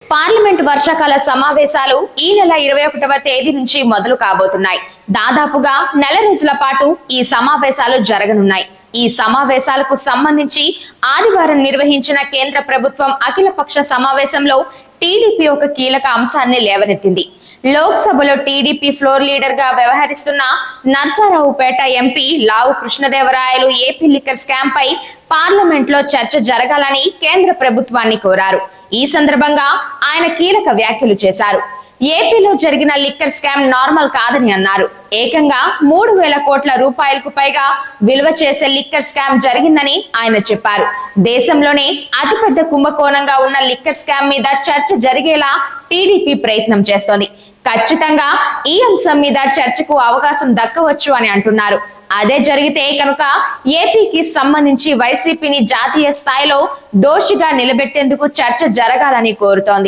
Parliament వర్షాకాల సమావేశాలు ఈ నెల 21వ తేదీ నుంచి మొదలు కాబోతున్నాయి. దాదాపుగా నెల రోజుల పాటు ఈ సమావేశాలు జరగనున్నాయి. ఈ సమావేశాలకు సంబంధించి ఆదివారం నిర్వహించిన కేంద్ర ప్రభుత్వం అఖిలపక్ష సమావేశంలో టీడీపీ ఒక కీలక అంశాన్ని లేవనెత్తింది. లోక్సభలో టీడీపీ ఫ్లోర్ లీడర్ గా వ్యవహరిస్తున్న నర్సారావుపేట ఎంపీ లావు కృష్ణదేవరాయలు ఏపీ లిక్కర్ స్కామ్ పై పార్లమెంట్ లో చర్చ జరగాలని కేంద్ర ప్రభుత్వాన్ని కోరారు. ఈ సందర్భంగా ఆయన కీలక వ్యాఖ్యలు చేశారు. ఏపీలో జరిగిన లిక్కర్ స్కామ్ నార్మల్ కాదని అన్నారు. ఏకంగా 3,000 కోట్ల రూపాయలకు పైగా విలువ చేసే లిక్కర్ స్కామ్ జరిగిందని ఆయన చెప్పారు. దేశంలోనే అతిపెద్ద కుంభకోణంగా ఉన్న లిక్కర్ స్కామ్ మీద చర్చ జరిగేలా టీడీపీ ప్రయత్నం చేస్తోంది. ఖచ్చితంగా ఈ అంశం మీద చర్చకు అవకాశం దక్కవచ్చు అని అంటున్నారు. అదే జరిగితే కనుక ఏపీకి సంబంధించి వైసీపీని జాతీయ స్థాయిలో దోషిగా నిలబెట్టేందుకు చర్చ జరగాలని కోరుతోంది.